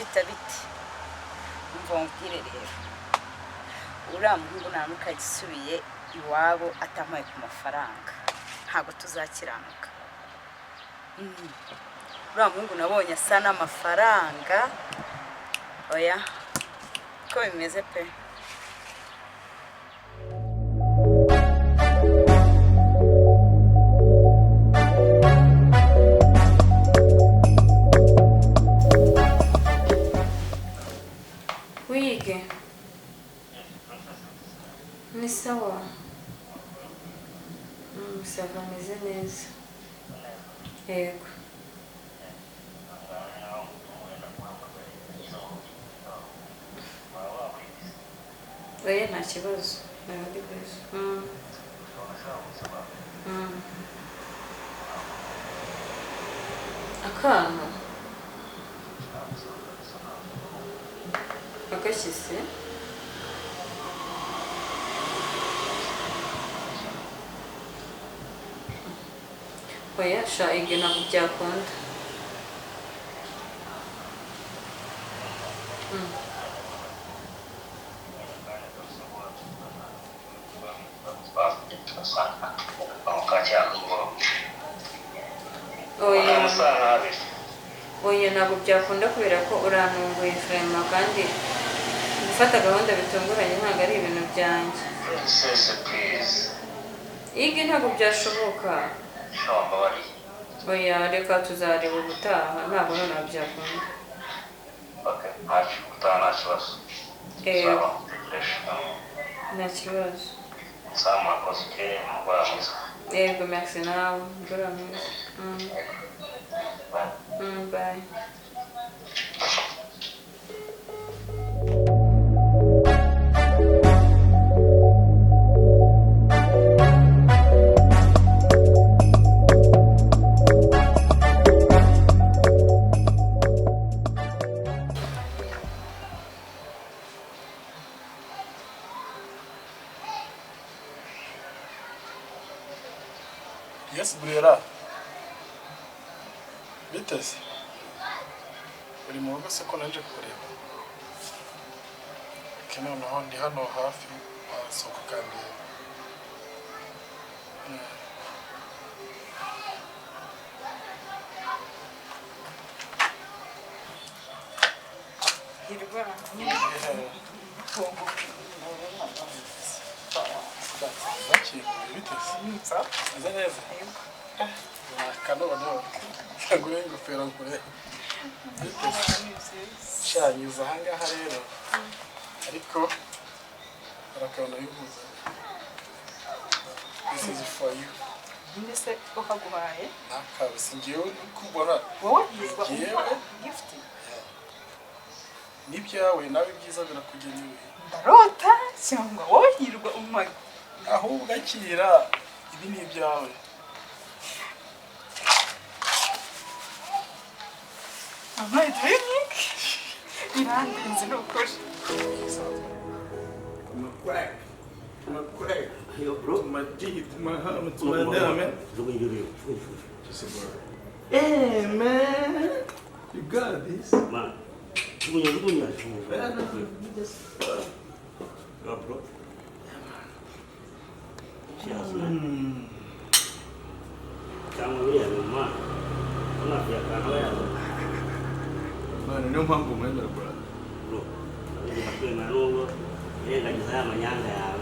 biti mvongire rero uriya muhungu namuka gisubiye iwabo atampaye ku mafaranga ntago tuzakiranuka. Uriya muhungu nabonye asa n'amafaranga oya ko bimeze pe. Wige ni sawa. Sava meze neza. Yego. Oya nta kibazo. Nabandi bese. Akana. Agashyise. Oya sha ige ntabwo byakunda. Oya ntabwo byakunda kubera ko urantunguye frema kandi gufata gahunda bitunguranye ntabwo ari ibintu byanjye. Ige ntabwo byashoboka. Oya reka tuzareba ubutaha ntabwo none byakunda. Okay, nta kibazo. Nta kibazo. Sama kosike mugora mwiza. Yego merci nawe mugora mwiza. Bye. Yes, Briella. Biteze. Uri mu rugo se ko nanje kureba. Noneho ndi hano hafi wasoko kandi. Hirwa. Zaki, biteze. Nza neza. Kanone. Kaguye ingofero nkure. Shanyuza ahangaha rero. Ariko arakabona yuhuza. This is for you. Mbese ukaguhaye? Nakabise ngiye kubona. Wowe yizwa gift. Nibyawe nawe byiza birakugenewe. Ndarota cyangwa wowe yirwa umaga. Ahubwo akira ibi ni ibyawe. Ama drink. Irandenze n'ukuri. My crack. Yo, bro, my teeth, my helmet, my man. Hey, man. You got this. Man. Bro. Cheers, man. Kamu ya mama. Una pia kana ya. Man, no mambo mwenda bro. Bro. Ni hakuna maneno. Yeye ngajisaya manyanga ya.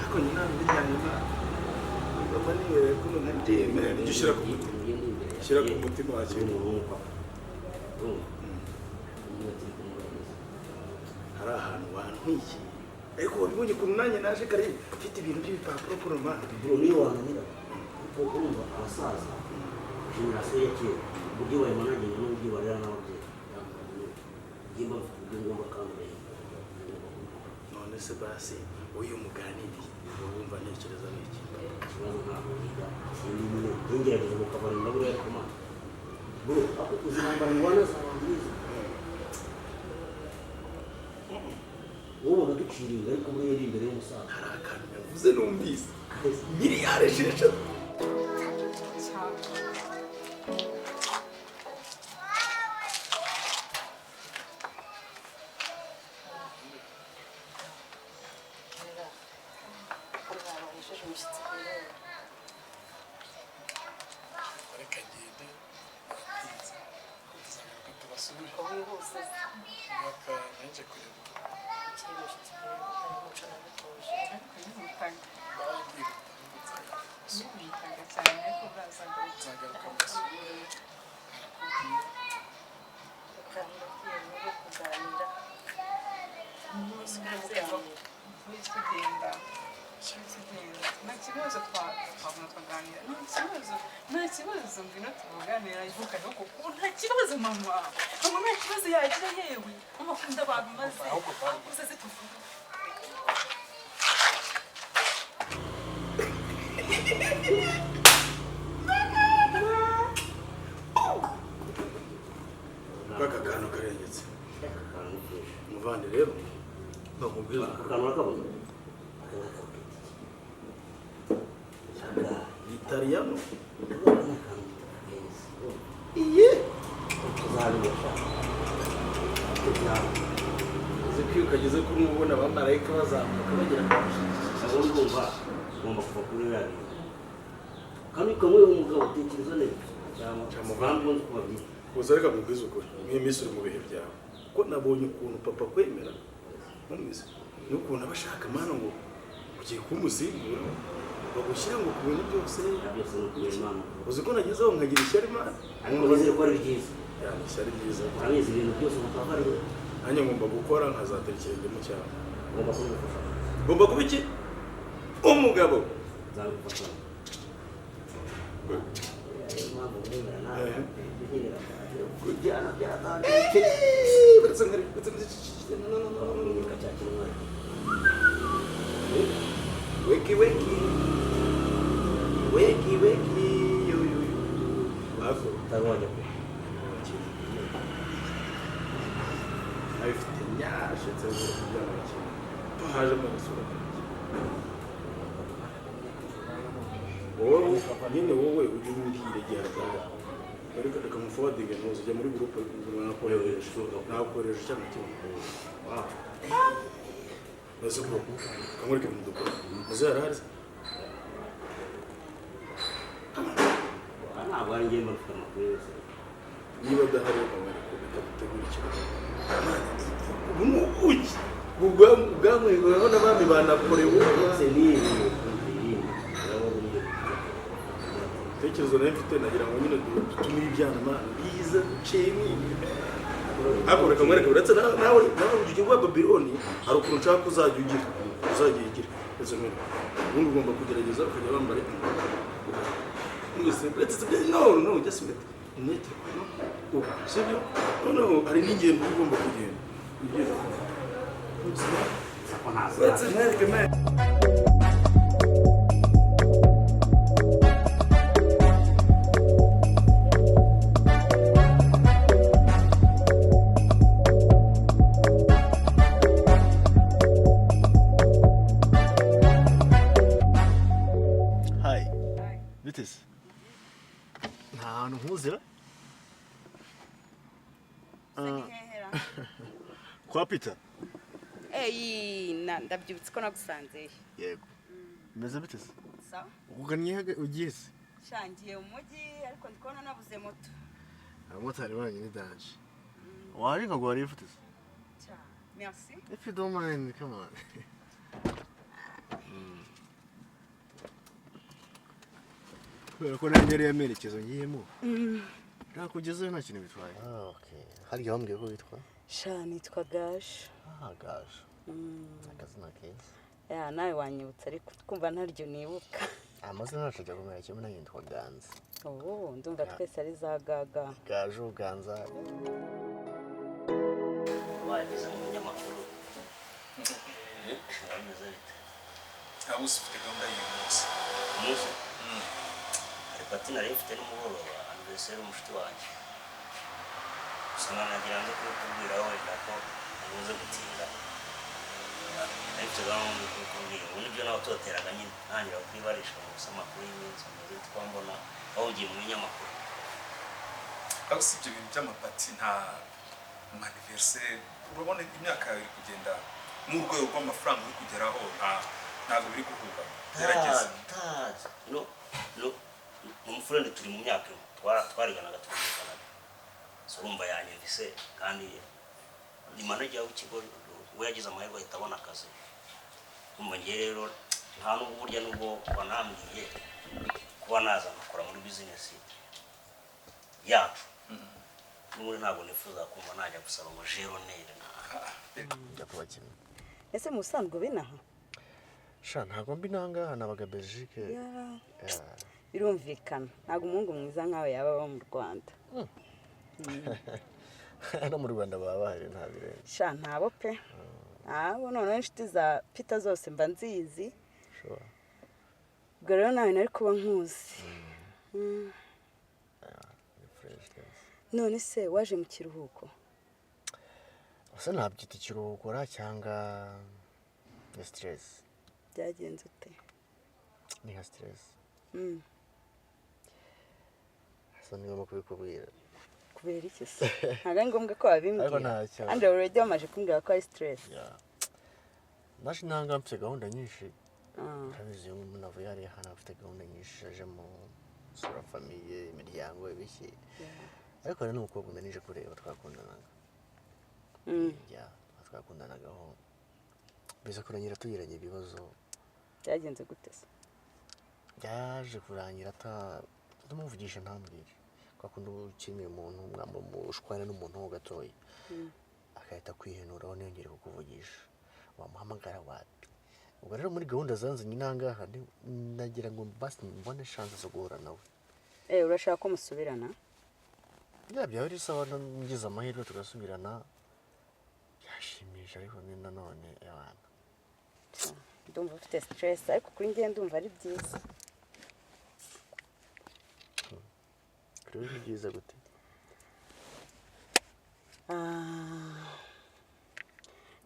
Ako nyina ndijyanye na. Baba ni kuno ndime. Ndishira ku mutima. Shira ku mutima wacu. Hari ahantu wantwiye. Ariko wabibonye ku nanye naje kare mfite ibintu by'ibipapuro ku rumana. Bro ni wananira. Kuko urumva abasaza. Generasiyo yake buryo bayimanaje n'uburyo barera n'ababye. Ngimba ngomba kamere. None se basi uyu muganiri wumva ntekereza n'iki? Kibazo ntabwo yiga. Ngerageza gukabara ndabura ya kuma. Bro ako uzambara ngwana zabangiza. Wowe ugaduciriye ariko muri yeri imbere y'umusaza. Hari akantu yavuze numvise. Miliyari esheshatu. wagejeje umushyitsi ku irembo reka ngende batinze tuzagaruka tubasubire ko wihuse baka nanje kureba ukiri umushyitsi ku irembo kandi umuco nabitoje ariko n'umutanga barambwira n'umutanga cyane ariko nzagaruka mbasubire arakubwira bakambwira no kuganira nta kibazo twabona tukaganira nta kibazo ngwino tuvuganira ivuka no kuko nta kibazo mama nta kibazo yagira yewe mama kunda babimaze gusa se tuvuga Kaka kantu karengetse muvandi rero bakubwiza akantu akabuze italiyano iye tuzabibesha uzi ko iyo ukageze kuri ubu ubona abamarayika bazamuka bagera ku aho ndumva ugomba kuva kuri uriya bintu kandi ukamwe umugabo utekereza neza cyangwa kandi uzi kubabwira gusa reka mubwize ukuri nk'iyi minsi uri mu bihe byawe kuko nabonye ukuntu papa kwemera ntumize n'ukuntu aba ashaka mana ngo ugiye kumusimbura bagushyira ngo ku bintu byose byose ni ukubera imana uzi ko nagezeho nkagira ishyari mana ariko nizere ko ari byiza yani ishyari ryiza urabizi ibintu byose mutava ari we nanjye ngomba gukora nkazatera ikirenge mu cyaha ugomba kubimufasha ngomba kuba iki umugabo nzabigufasha impamvu mwemera nawe kujyana byatandukanye cyakira umwana weki weki weki weki yo yo yo ako utarwanya ko abifite nyashe nzego kubyana cyane haje mu gusura wowe nyine wowe ujye umbwira igihe azaza reka muforwardinge ntuzi ujya muri groupe nakoresha cyane kimwe nose bro kamureke ibintu dukora muze yarahari ntabwo ari njye mba mfite amakuru yose niba udahari ukamwereka bitagutegura ikibazo ubu ni ubuki ubwamweweho n'abami banakorewe bose ni ibintu tekerezo nayo mfite nagira ngo nyine dutumire ibyana mana biza ducemi ariko reka mwereke uretse nawe ugiye kuba Babiloni hari ukuntu nshaka uzajya ugira ndetse mwene ubundi ugomba kugerageza ukajya wambara no just wait net no sibyo no hari n'ingendo ugomba kugenda uretse mwereke man Biteze nta hantu nkuzira kwa Peter ndabyibutse ko nagusanzeyo yego meze biteze sawa ukugannye ugiye se shangiye mu mujyi ariko ndi kubona nabuze moto abamotari banyu ni daje waje nkagura rero futeze merci if you don't mind come on kubera ko nanjye ari amerekezo ngiyemo nakugezeyo nta kintu bitwaye okay hari wambwiye ko witwa sha nitwa Gaje Gaje akazina keza nawe wanyibutse ariko twumva ntaryo nibuka amazina yacu ajya kumera kimwe n'ayitwa Ganza ndumva twese ari za Gaga Gaje Ganza wageze mu binyamakuru bameze bite abo ufite gahunda y'umunsi umunsi hari patina rero ifite n'umugoroba anniversaire w'umushuti wanjye gusa nagira ngo kubwira wenda ko ubuze gutinda ariko gahunda yo kubwira ubu nibyo nawe toteraga nyine ntangira kwibarisha mu amakuru y'iminsi amaze twambona aho ugiye mu binyamakuru abo si ibyo bintu by'amapati nta anniversaire urabona imyaka iri kugenda mu rwego rw'amafaranga uri kugeraho nta ntabwo biri guhuba gerageza no umufurende turi mu myaka twariganaga twumvikanaga so urumva yanyumvise kandi ni manager w'ikigo we yagize amahirwe ahita abona akazi umva ngiye rero nta n'ubwo burya n'ubwo banambwiye kuba naza nkakora muri business yacu n'ubundi ntabwo nifuza kumva najya gusaba ngo jeronere njya kubakina ese musanzwe binaha sha ntabwo mbi nangaha nabaga Belgique birumvikana ntabwo umuhungu mwiza nkawe yaba aba mu Rwanda no mu Rwanda baba bahari nta birenze sha ntabo pe abo none inshuti za Peter zose mba nzizi ubwo rero nawe nari kuba nkuzi none se waje mu kiruhuko asa nabyita ikiruhuko cyangwa stress byagenze ute ni nka stress asa niyo kubikubwira kubera iki se ntabwo ari ngombwa ko wabimbwira kandi already wamaje kumbwira ko ari stress nashi nanga mfite gahunda nyinshi urabizi iyo umuntu avuye hariya hano afite gahunda nyinshi aje mu sura famiye imiryango ibiki ariko rero n'umukobwa unanije kureba twakundanaga twakundanagaho biza kurangira tugiranye ibibazo byagenze gute se byaje kurangira ndumuvugisha ntambwire kwakunda ukimye umuntu mushwana n'umuntu ho gatoya akahita kwihenuraho ntiyongere kukuvugisha wamuhamagara wapi ubwo rero muri gahunda zanzanye nangaha nagira ngo basi mbone chance zo guhura nawe urashaka ko musubirana byaba ari sawa ngize amahirwe tugasubirana byashimisha ariko nanone abana ndumva ufite stress ariko kuri njye ndumva ari byiza kuri ni byiza gute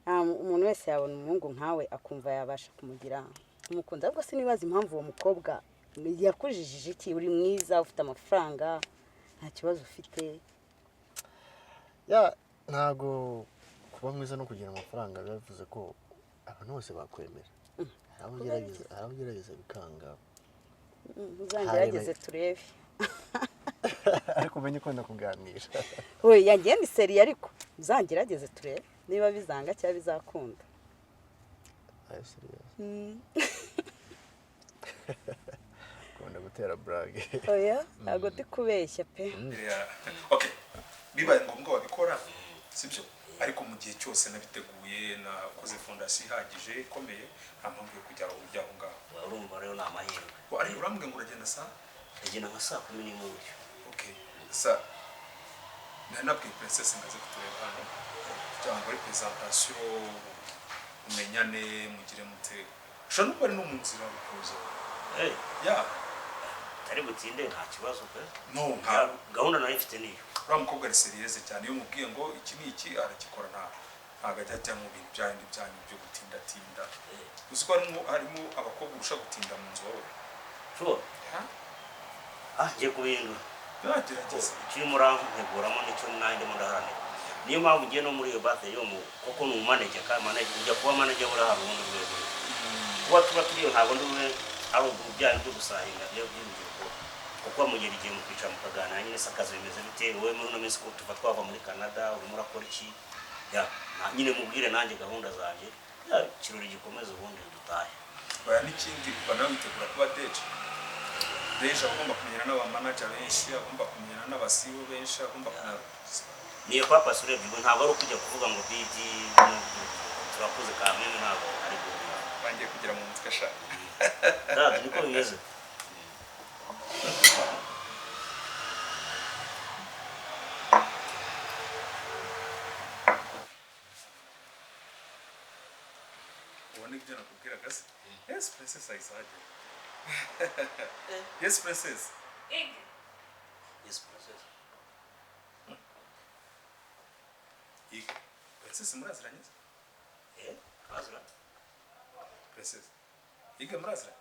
umuntu wese yabona umuhungu nkawe akumva yabasha kumugira umukunda ahubwo sinibaza impamvu uwo mukobwa yakujijije iki uri mwiza ufite amafaranga nta kibazo ufite ntago kuba mwiza no kugira amafaranga bivuze ko abantu bose bakwemera arabugerageza bikanga uzangerageze turebe ariko umenye ko ndakuganira we yagiye ni seri ariko uzangerageze turebe niba bizanga cyangwa bizakunda ayo serious kunda gutera brage oya ntago ndi kubeshya pe okay bibaye ngombwa wabikora sibyo ariko mu gihe cyose nabiteguye nakoze fondation ihagije ikomeye nta mpamvu yo kujya aho ngaho urumva rero ni amahirwe ari urambwe ngo uragenda saa agenda nka saa 10 n'imwe okay sa nabwiye princess ngaze kutureba hano cyangwa muri presentation umenyane mugire mute shano bari no mu nzira rukuzo ari butinde nta kibazo pe no gahunda nayo ifite niyo uramukobwa ari serious cyane iyo mubwiye ngo iki ni iki arakikora ntago ajya mu bintu byanyu byo gutinda uziko harimo abakobwa urusha gutinda mu nzu wowe sure ngiye kubindura nagerageza ikiri muranteguramo nicyo nanjye ndaharanira niyo mpamvu ugiye no muri iyo base yo mu kuko ni umanager kandi manager ujya kuba manager buri ahantu ubundi rwego kuba tuba turiyo ntabwo ndiwe ari ubujyanye byo gusahinga byo by'urubyiruko kuko mugera igihe mu kwicara mukaganira nyine se akazi bimeze bite wowe muri uno minsi ko tuva twava muri Canada urimo urakora iki nyine mubwire nanjye gahunda zanjye ikirori gikomeza ubundi dutahe baya n'ikindi banawe witegura kuba deje agomba kumenyana n'abamanager benshi agomba kumenyana n'abasibo benshi agomba niyo papa surebye ntabwo ari ukujya kuvuga ngo bidi turakuze kamene ntabwo ari kuvuga bangiye kugira mu mutwe sha niko bimeze ubone ibyo nakubwira gase yes princess Isaaje yes princess yes princess princess muraziranye azra princess muraziranye